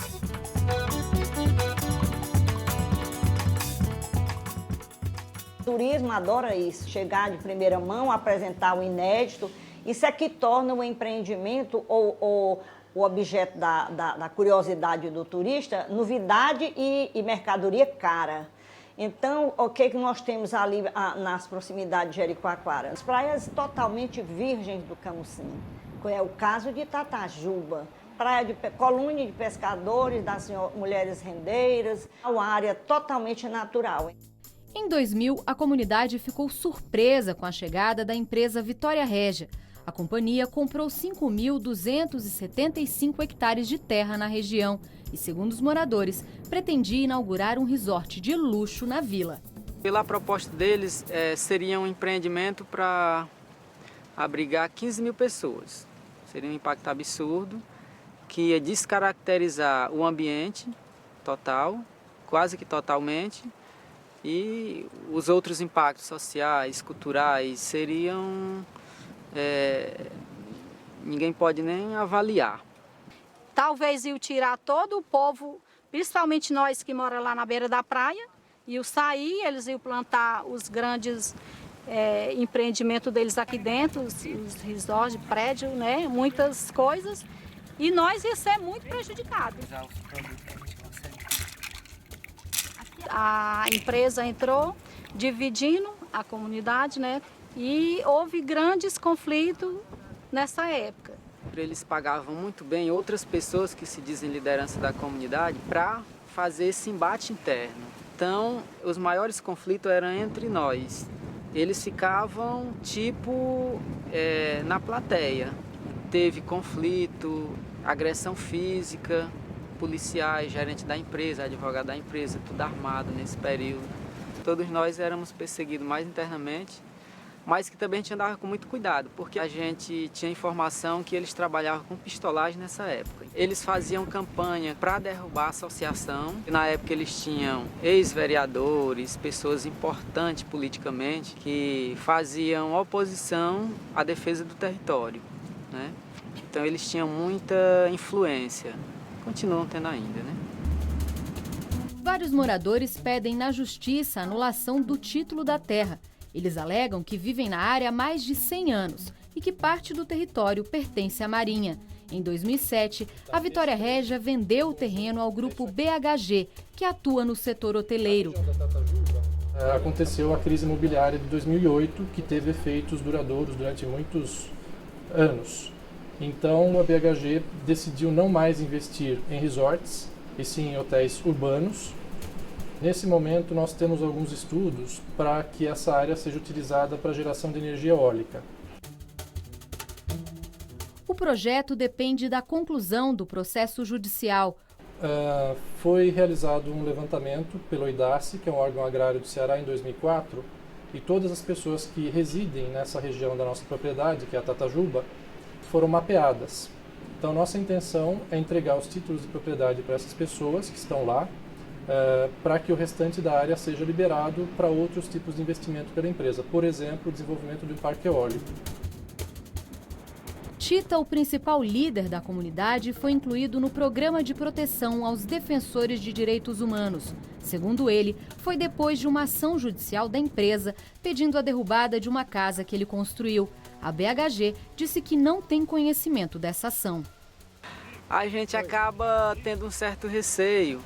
S21: O turismo adora isso, chegar de primeira mão, apresentar o inédito. Isso é que torna o empreendimento ou o objeto da curiosidade do turista, novidade e mercadoria cara. Então, o que nós temos ali nas proximidades de Jericoacoara? As praias totalmente virgens do Camocim. É o caso de Tatajuba, colônia de pescadores, das mulheres rendeiras, uma área totalmente natural.
S3: Em 2000, a comunidade ficou surpresa com a chegada da empresa Vitória Régia. A companhia comprou 5.275 hectares de terra na região e, segundo os moradores, pretendia inaugurar um resort de luxo na vila.
S2: Pela proposta deles, seria um empreendimento para abrigar 15 mil pessoas. Seria um impacto absurdo, que ia descaracterizar o ambiente total, quase que totalmente, e os outros impactos sociais, culturais, seriam... ninguém pode nem avaliar.
S22: Talvez iam tirar todo o povo, principalmente nós que moramos lá na beira da praia, iam sair, eles iam plantar os grandes empreendimentos deles aqui dentro, os resorts, prédios, né, muitas coisas, e nós ia ser muito prejudicados. a empresa entrou dividindo a comunidade, né? E houve grandes conflitos nessa época.
S2: Eles pagavam muito bem outras pessoas que se dizem liderança da comunidade para fazer esse embate interno. Então, os maiores conflitos eram entre nós. Eles ficavam, na plateia. Teve conflito, agressão física, policiais, gerente da empresa, advogado da empresa, tudo armado nesse período. Todos nós éramos perseguidos mais internamente, mas que também a gente andava com muito cuidado, porque a gente tinha informação que eles trabalhavam com pistolagem nessa época. Eles faziam campanha para derrubar a associação. Na época eles tinham ex-vereadores, pessoas importantes politicamente, que faziam oposição à defesa do território, né? Então eles tinham muita influência, continuam tendo ainda, né?
S3: Vários moradores pedem na justiça a anulação do título da terra. Eles alegam que vivem na área há mais de 100 anos e que parte do território pertence à Marinha. Em 2007, a Vitória Régia vendeu o terreno ao grupo BHG, que atua no setor hoteleiro.
S6: Aconteceu a crise imobiliária de 2008, que teve efeitos duradouros durante muitos anos. Então, a BHG decidiu não mais investir em resorts, e sim em hotéis urbanos. Nesse momento, nós temos alguns estudos para que essa área seja utilizada para geração de energia eólica.
S3: O projeto depende da conclusão do processo judicial.
S6: Foi realizado um levantamento pelo IDACE, que é um órgão agrário do Ceará, em 2004, e todas as pessoas que residem nessa região da nossa propriedade, que é a Tatajuba, foram mapeadas. Então, nossa intenção é entregar os títulos de propriedade para essas pessoas que estão lá, para que o restante da área seja liberado para outros tipos de investimento pela empresa, por exemplo, o desenvolvimento de um parque eólico.
S3: Tita, o principal líder da comunidade, foi incluído no programa de proteção aos defensores de direitos humanos. Segundo ele, foi depois de uma ação judicial da empresa pedindo a derrubada de uma casa que ele construiu. A BHG disse que não tem conhecimento dessa ação.
S2: A gente acaba tendo um certo receio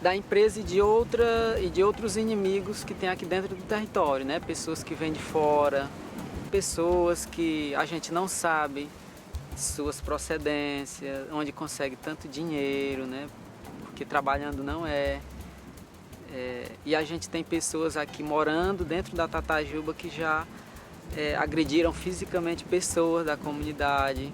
S2: da empresa e de outros inimigos que tem aqui dentro do território, né? Pessoas que vêm de fora, pessoas que a gente não sabe suas procedências, onde consegue tanto dinheiro, né? Porque trabalhando não é. E a gente tem pessoas aqui morando dentro da Tatajuba que já agrediram fisicamente pessoas da comunidade.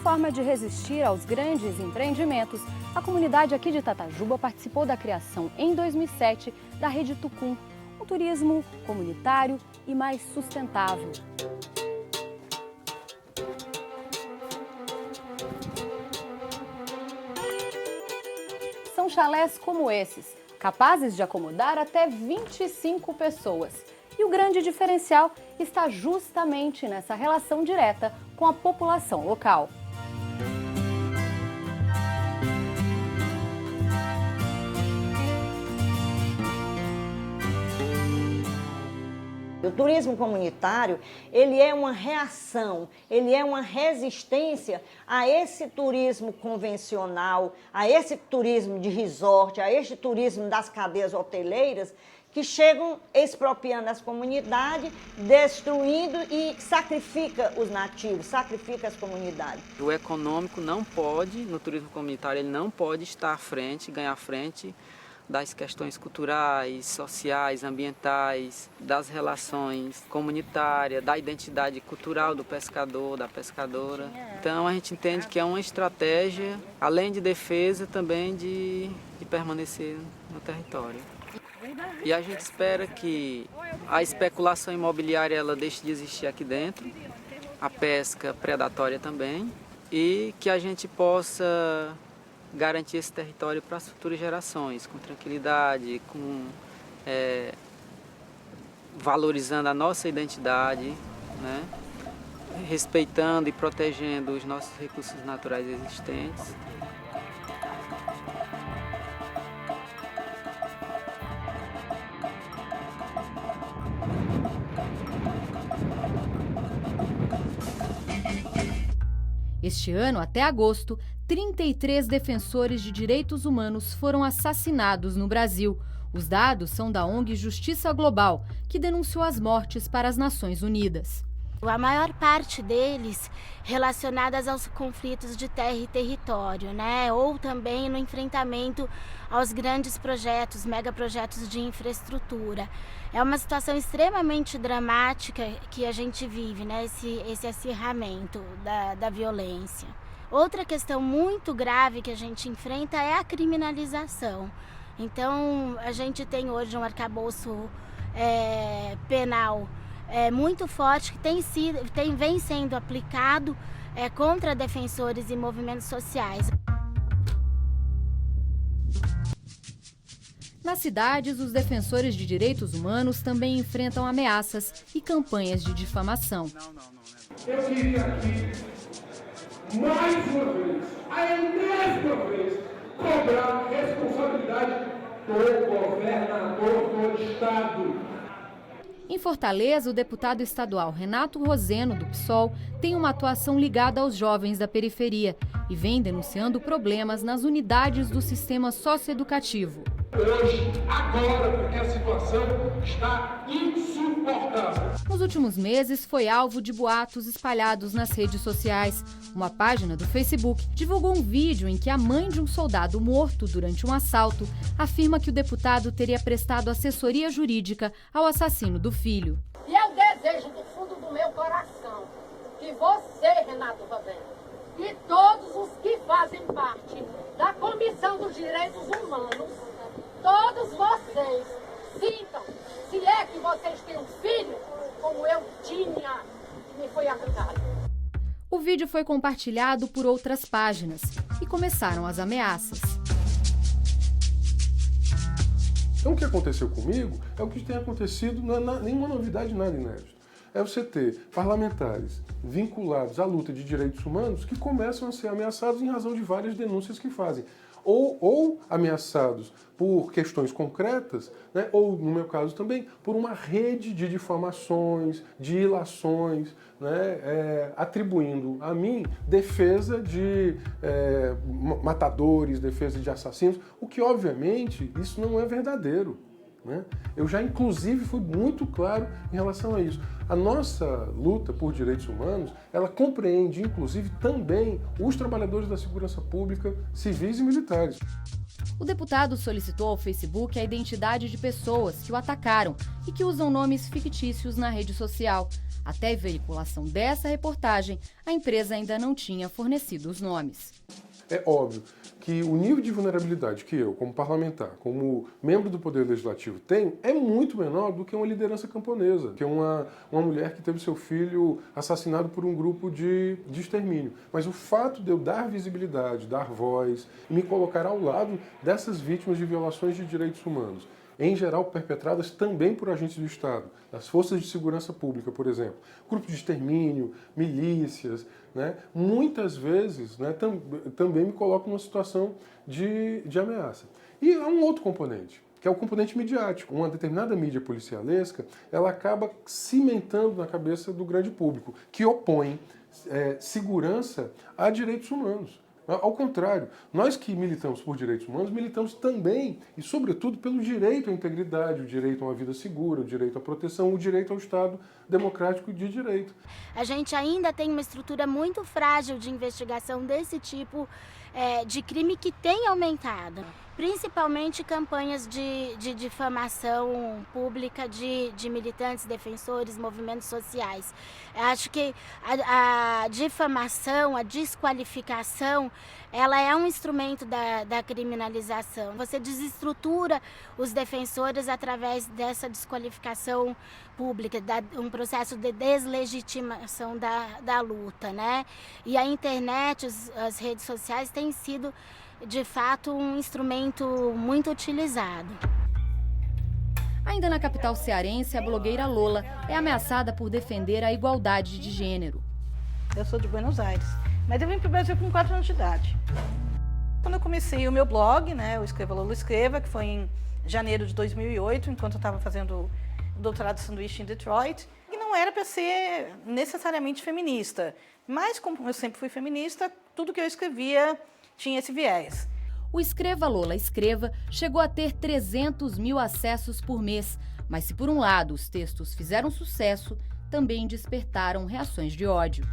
S3: Forma de resistir aos grandes empreendimentos, a comunidade aqui de Tatajuba participou da criação, em 2007, da Rede Tucum, um turismo comunitário e mais sustentável. São chalés como esses, capazes de acomodar até 25 pessoas. E o grande diferencial está justamente nessa relação direta com a população local.
S21: O turismo comunitário, ele é uma reação, ele é uma resistência a esse turismo convencional, a esse turismo de resort, a esse turismo das cadeias hoteleiras, que chegam expropriando as comunidades, destruindo e sacrifica os nativos, sacrifica as comunidades.
S2: O econômico não pode, no turismo comunitário, ele não pode estar à frente, ganhar frente das questões culturais, sociais, ambientais, das relações comunitárias, da identidade cultural do pescador, da pescadora. Então a gente entende que é uma estratégia, além de defesa, também de permanecer no território. E a gente espera que a especulação imobiliária ela deixe de existir aqui dentro, a pesca predatória também, e que a gente possa garantir esse território para as futuras gerações, com tranquilidade, valorizando a nossa identidade, né? respeitando e protegendo os nossos recursos naturais existentes.
S3: Este ano, até agosto, 33 defensores de direitos humanos foram assassinados no Brasil. Os dados são da ONG Justiça Global, que denunciou as mortes para as Nações Unidas.
S7: A maior parte deles relacionadas aos conflitos de terra e território, né? Ou também no enfrentamento aos grandes projetos, megaprojetos de infraestrutura. É uma situação extremamente dramática que a gente vive, né? Esse acirramento da violência. Outra questão muito grave que a gente enfrenta é a criminalização. Então, a gente tem hoje um arcabouço penal muito forte que vem sendo aplicado contra defensores e movimentos sociais.
S3: Nas cidades, os defensores de direitos humanos também enfrentam ameaças e campanhas de difamação.
S13: Eu queria aqui, mais uma vez, a enésima vez, cobrar a responsabilidade do governador do estado.
S3: Em Fortaleza, o deputado estadual Renato Roseno, do PSOL, tem uma atuação ligada aos jovens da periferia e vem denunciando problemas nas unidades do sistema socioeducativo.
S13: Hoje, agora, porque a situação está insuportável.
S3: Nos últimos meses, foi alvo de boatos espalhados nas redes sociais. Uma página do Facebook divulgou um vídeo em que a mãe de um soldado morto durante um assalto afirma que o deputado teria prestado assessoria jurídica ao assassino do filho.
S23: E eu desejo do fundo do meu coração que você, Renato Roseno, e todos os que fazem parte da Comissão dos Direitos Humanos, todos vocês sintam, se é que vocês têm um filho, como eu tinha, que me foi arrancado.
S3: O vídeo foi compartilhado por outras páginas e começaram as ameaças.
S24: Então o que aconteceu comigo é o que tem acontecido, não é nenhuma novidade, nada inédito. É você ter parlamentares vinculados à luta de direitos humanos que começam a ser ameaçados em razão de várias denúncias que fazem. Ou ameaçados por questões concretas, né? Ou, no meu caso também, por uma rede de difamações, de ilações, né? Atribuindo a mim defesa de matadores, defesa de assassinos, o que, obviamente, isso não é verdadeiro. Né? Eu já, inclusive, fui muito claro em relação a isso. A nossa luta por direitos humanos, ela compreende, inclusive, também os trabalhadores da segurança pública, civis e militares.
S3: O deputado solicitou ao Facebook a identidade de pessoas que o atacaram e que usam nomes fictícios na rede social. Até a veiculação dessa reportagem, a empresa ainda não tinha fornecido os nomes.
S24: É óbvio que o nível de vulnerabilidade que eu, como parlamentar, como membro do Poder Legislativo, tenho é muito menor do que uma liderança camponesa, que é uma mulher que teve seu filho assassinado por um grupo de extermínio. Mas o fato de eu dar visibilidade, dar voz, me colocar ao lado dessas vítimas de violações de direitos humanos, em geral perpetradas também por agentes do Estado, das forças de segurança pública, por exemplo, grupos de extermínio, milícias, né? Muitas vezes, né, também me colocam numa situação de ameaça. E há um outro componente, que é o componente midiático. Uma determinada mídia policialesca, ela acaba cimentando na cabeça do grande público, que opõe segurança a direitos humanos. Ao contrário, nós que militamos por direitos humanos, militamos também e, sobretudo, pelo direito à integridade, o direito a uma vida segura, o direito à proteção, o direito ao Estado democrático de direito.
S7: A gente ainda tem uma estrutura muito frágil de investigação desse tipo de crime que tem aumentado. Principalmente campanhas de difamação pública de militantes, defensores, movimentos sociais. Acho que a difamação, a desqualificação, ela é um instrumento da criminalização. Você desestrutura os defensores através dessa desqualificação pública, um processo de deslegitimação da luta, né? E a internet, as redes sociais têm sido, de fato, um instrumento muito utilizado.
S3: Ainda na capital cearense, a blogueira Lola é ameaçada por defender a igualdade de gênero.
S4: Eu sou de Buenos Aires, mas eu vim para o Brasil com 4 anos de idade. Quando eu comecei o meu blog, né, o Escreva Lola Escreva, que foi em janeiro de 2008, enquanto eu estava fazendo o doutorado de sanduíche em Detroit, e não era para ser necessariamente feminista, mas como eu sempre fui feminista, tudo que eu escrevia tinha esse viés.
S3: O Escreva Lola Escreva chegou a ter 300 mil acessos por mês, mas se por um lado os textos fizeram sucesso, também despertaram reações de ódio.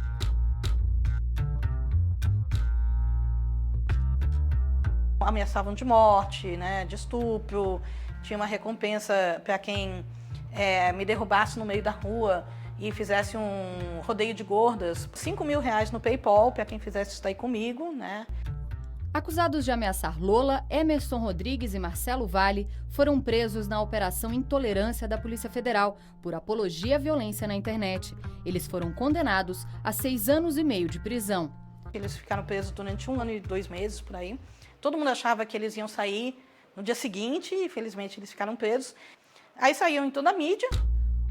S4: Ameaçavam de morte, né, de estupro, tinha uma recompensa para quem me derrubasse no meio da rua e fizesse um rodeio de gordas, R$5.000 no PayPal para quem fizesse isso daí comigo, né.
S3: Acusados de ameaçar Lola, Emerson Rodrigues e Marcelo Valle foram presos na Operação Intolerância da Polícia Federal por apologia à violência na internet. Eles foram condenados a 6 anos e meio de prisão.
S4: Eles ficaram presos durante 1 ano e 2 meses, por aí. Todo mundo achava que eles iam sair no dia seguinte e, infelizmente, eles ficaram presos. Aí saíram em toda a mídia.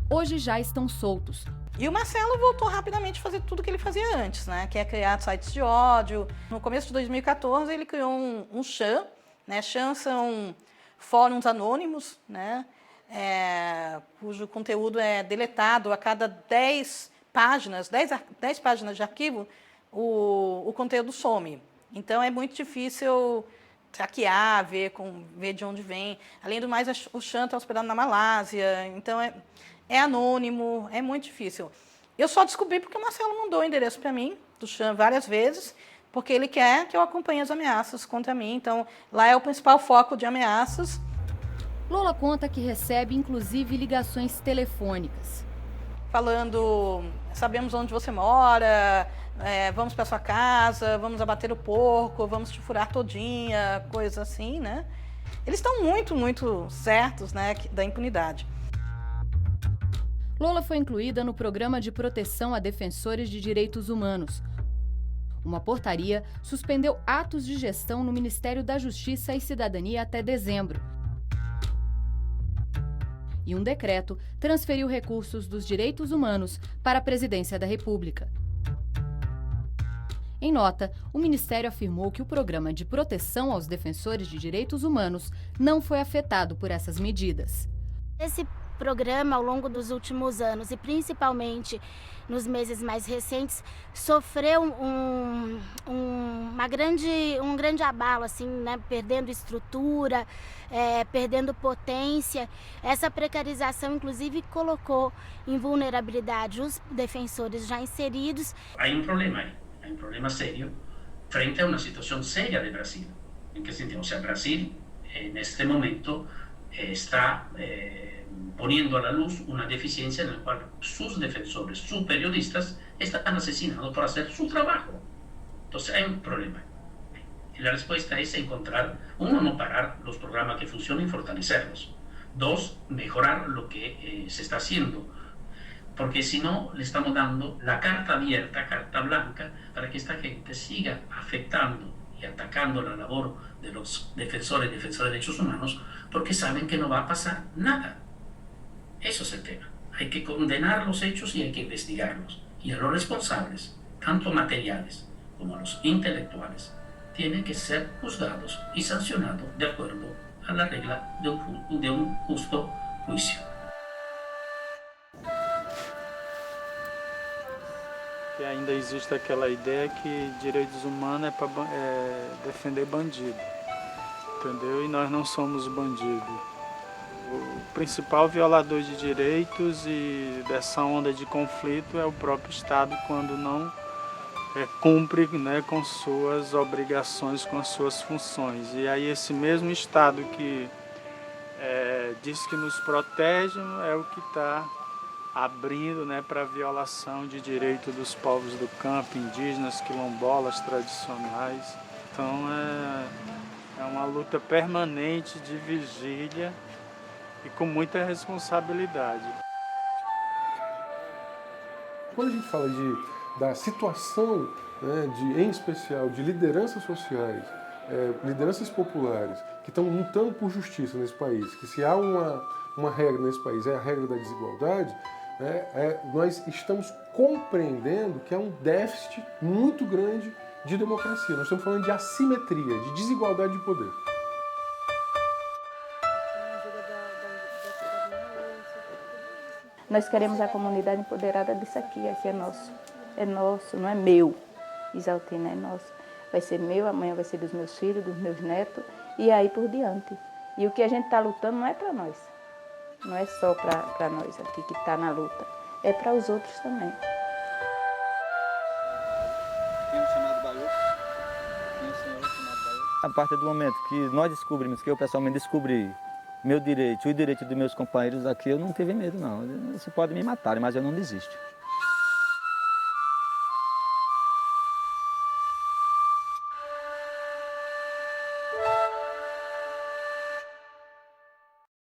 S3: Hoje já estão soltos.
S4: E o Marcelo voltou rapidamente a fazer tudo o que ele fazia antes, né? Que é criar sites de ódio. No começo de 2014, ele criou um Chan, né? Chan são fóruns anônimos, né? Cujo conteúdo é deletado a cada 10 páginas, 10 páginas de arquivo, o conteúdo some. Então, é muito difícil traquear, ver de onde vem. Além do mais, o Chan está hospedado na Malásia, então é anônimo, é muito difícil. Eu só descobri porque o Marcelo mandou o endereço para mim, do Chan, várias vezes, porque ele quer que eu acompanhe as ameaças contra mim. Então, lá é o principal foco de ameaças.
S3: Lola conta que recebe, inclusive, ligações telefônicas.
S4: Falando, sabemos onde você mora, vamos para sua casa, vamos abater o porco, vamos te furar todinha, coisa assim, né? Eles estão muito, muito certos, né, da impunidade.
S3: Lola foi incluída no Programa de Proteção a Defensores de Direitos Humanos. Uma portaria suspendeu atos de gestão no Ministério da Justiça e Cidadania até dezembro. E um decreto transferiu recursos dos direitos humanos para a Presidência da República. Em nota, o Ministério afirmou que o Programa de Proteção aos Defensores de Direitos Humanos não foi afetado por essas medidas.
S7: Esse programa, ao longo dos últimos anos e principalmente nos meses mais recentes, sofreu um grande abalo, assim, né? Perdendo estrutura, perdendo potência. Essa precarização, inclusive, colocou em vulnerabilidade os defensores já inseridos.
S8: Há um problema aí, há um problema sério frente a uma situação séria de Brasil. Em que sentido? O sea, Brasil, neste momento, está poniendo a la luz una deficiencia en la cual sus defensores, sus periodistas, están asesinados por hacer su trabajo. Entonces hay un problema. Y la respuesta es encontrar, uno, no parar los programas que funcionan y fortalecerlos. 2, mejorar lo que se está haciendo. Porque si no, le estamos dando la carta abierta, carta blanca, para que esta gente siga afectando y atacando la labor de los defensores de derechos humanos, porque saben que no va a pasar nada. Eso es el tema. Hay que condenar los hechos y hay que investigarlos. Y a los responsables, tanto materiales como a los intelectuales, tienen que ser juzgados y sancionados de acuerdo a la regla de un justo juicio.
S1: Que ainda existe aquela ideia que direitos humanos é para defender bandido, entendeu? E nós não somos bandidos. O principal violador de direitos e dessa onda de conflito é o próprio Estado quando não cumpre, né, com suas obrigações, com as suas funções. E aí esse mesmo Estado que diz que nos protege é o que está abrindo, né, para a violação de direitos dos povos do campo, indígenas, quilombolas, tradicionais. Então é uma luta permanente de vigília e com muita responsabilidade.
S24: Quando a gente fala da situação, né, em especial de lideranças sociais, lideranças populares, que estão lutando por justiça nesse país, que se há uma regra nesse país, é a regra da desigualdade, Nós estamos compreendendo que é um déficit muito grande de democracia. Nós estamos falando de assimetria, de desigualdade de poder.
S9: Nós queremos a comunidade empoderada disso aqui é nosso. É nosso, não é meu. Isaltina é nosso. Vai ser meu, amanhã vai ser dos meus filhos, dos meus netos, e aí por diante. E o que a gente está lutando não é para nós. Não é só para nós aqui que está na luta. É para os outros também.
S14: A partir do momento que nós descobrimos, que eu pessoalmente descobri meu direito e o direito dos meus companheiros aqui, eu não tive medo, não. Você pode me matar, mas eu não desisto.